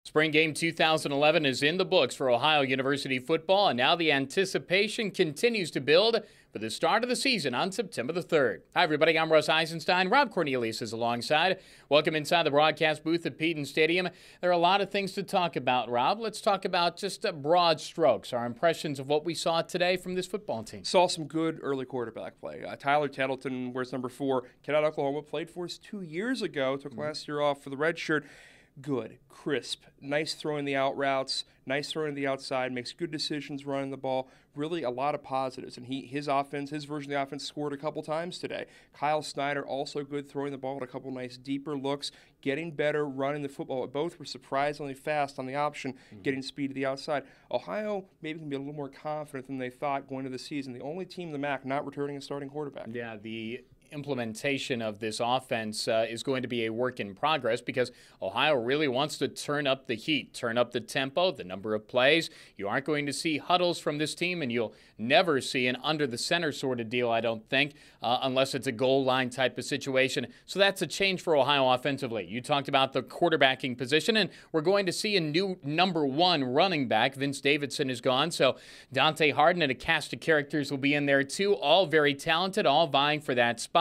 Spring game 2011 is in the books for Ohio University football, and now the anticipation continues to build for the start of the season on September the 3rd. Hi, everybody. I'm Russ Eisenstein. Rob Cornelius is alongside. Welcome inside the broadcast booth at Peden Stadium. There are a lot of things to talk about, Rob. Let's talk about just broad strokes, our impressions of what we saw today from this football team. Saw some good early quarterback play. Tyler Tettleton wears number 4. Kid out of Oklahoma, played for us 2 years ago, took last year off for the red shirt. Good, crisp, nice throwing the out routes, nice throwing to the outside, makes good decisions running the ball. Really a lot of positives. And his version of the offense scored a couple times today. Kyle Snyder also good throwing the ball at a couple nice deeper looks, getting better running the football. Both were surprisingly fast on the option, getting speed to the outside. Ohio maybe can be a little more confident than they thought going into the season. The only team in the MAC not returning a starting quarterback. Yeah, the implementation of this offense is going to be a work in progress because Ohio really wants to turn up the heat, turn up the tempo, the number of plays. You aren't going to see huddles from this team, and you'll never see an under the center sort of deal, I don't think, unless it's a goal line type of situation. So that's a change for Ohio offensively. You talked about the quarterbacking position, and we're going to see a new number 1 running back. Vince Davidson is gone, so Dante Harden and a cast of characters will be in there too, all very talented, all vying for that spot.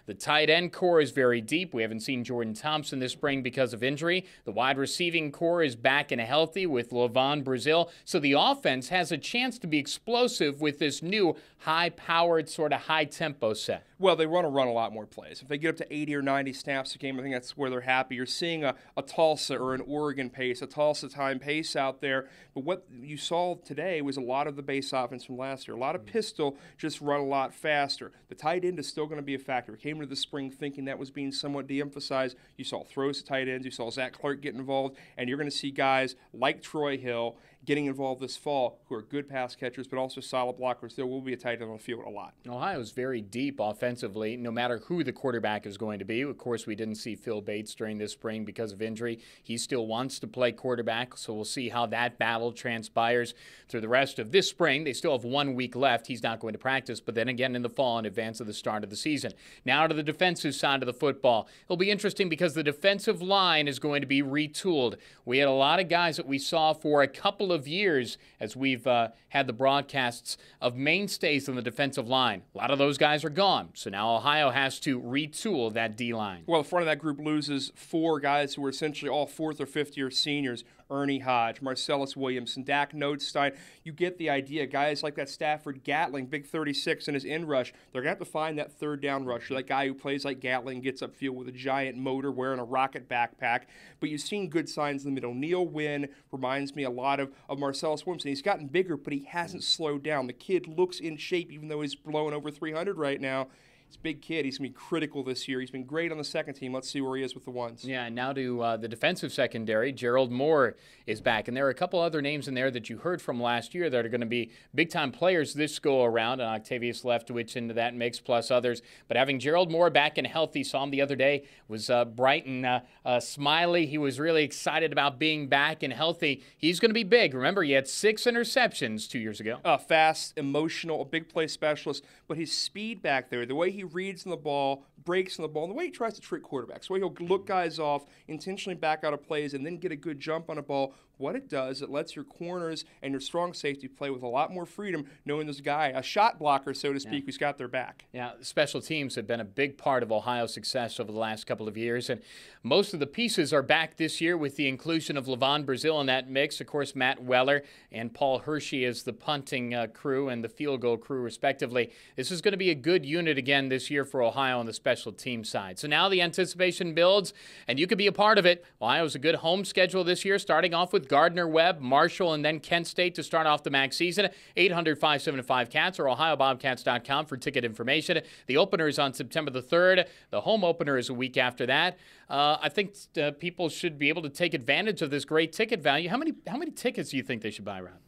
The tight end core is very deep. We haven't seen Jordan Thompson this spring because of injury. The wide receiving core is back and healthy with Levon Brazil. So the offense has a chance to be explosive with this new high-powered, sort of high-tempo set. Well, they run a lot more plays. If they get up to 80 or 90 snaps a game, I think that's where they're happy. You're seeing a Tulsa or an Oregon pace, a Tulsa time pace out there. But what you saw today was a lot of the base offense from last year. A lot of pistol, just run a lot faster. The tight end is still going to be a factor. We came into the spring thinking that was being somewhat de-emphasized. You saw throws to tight ends. You saw Zach Clark get involved. And you're going to see guys like Troy Hill getting involved this fall who are good pass catchers but also solid blockers. There will be a tight end on the field a lot. Ohio's very deep offensively, no matter who the quarterback is going to be. Of course, we didn't see Phil Bates during this spring because of injury. He still wants to play quarterback, so we'll see how that battle transpires through the rest of this spring. They still have 1 week left. He's not going to practice, but then again in the fall in advance of the start of the season. Now to the defensive side of the football. It'll be interesting because the defensive line is going to be retooled. We had a lot of guys that we saw for a couple of years as we've had the broadcasts of mainstays on the defensive line. A lot of those guys are gone, so now Ohio has to retool that D-line. Well, the front of that group loses 4 guys who were essentially all 4th or 5th year seniors. Ernie Hodge, Marcellus Williamson, Dak Notestein. You get the idea. Guys like that Stafford Gatling, big 36 in his in rush, they're going to have to find that third down rusher, that guy who plays like Gatling, gets upfield with a giant motor wearing a rocket backpack. But you've seen good signs in the middle. Neil Wynn reminds me a lot of Marcellus Williamson. He's gotten bigger, but he hasn't slowed down. The kid looks in shape even though he's blowing over 300 right now. He's a big kid. He's going to be critical this year. He's been great on the second team. Let's see where he is with the ones. Yeah, and now to the defensive secondary. Gerald Moore is back. And there are a couple other names in there that you heard from last year that are going to be big-time players this go-around. And Octavius Leftwich into that mix, plus others. But having Gerald Moore back and healthy, saw him the other day, was bright and smiley. He was really excited about being back and healthy. He's going to be big. Remember, he had 6 interceptions 2 years ago. Fast, emotional, a big play specialist. But his speed back there, the way he reads on the ball, breaks on the ball, and the way he tries to trick quarterbacks, the way he'll look guys off, intentionally back out of plays, and then get a good jump on a ball. What it does, it lets your corners and your strong safety play with a lot more freedom, knowing this guy, a shot blocker, so to speak, who's got their back. Yeah, special teams have been a big part of Ohio's success over the last couple of years, and most of the pieces are back this year with the inclusion of Levon Brazil in that mix. Of course, Matt Weller and Paul Hershey as the punting crew and the field goal crew, respectively. This is going to be a good unit again this year for Ohio on the special team side. So now the anticipation builds, and you could be a part of it. Ohio's a good home schedule this year, starting off with Gardner-Webb, Marshall, and then Kent State to start off the MAC season. 800-575-CATS or OhioBobcats.com for ticket information. The opener is on September the 3rd. The home opener is a week after that. I think people should be able to take advantage of this great ticket value. How many tickets do you think they should buy, Rob?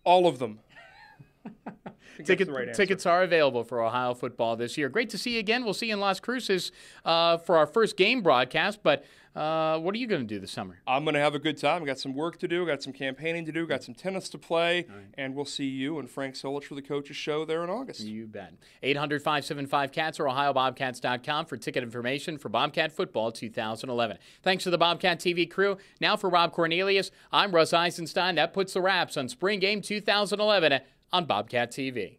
All of them. Tickets are available for Ohio football this year. Great to see you again. We'll see you in Las Cruces for our first game broadcast, but What are you going to do this summer? I'm going to have a good time. Got some work to do, got some campaigning to do, got some tennis to play, and we'll see you and Frank Solich for the Coaches Show there in August. You bet. 800-575-CATS or OhioBobcats.com for ticket information for Bobcat Football 2011. Thanks to the Bobcat TV crew. Now for Rob Cornelius, I'm Russ Eisenstein. That puts the wraps on Spring Game 2011 on Bobcat TV.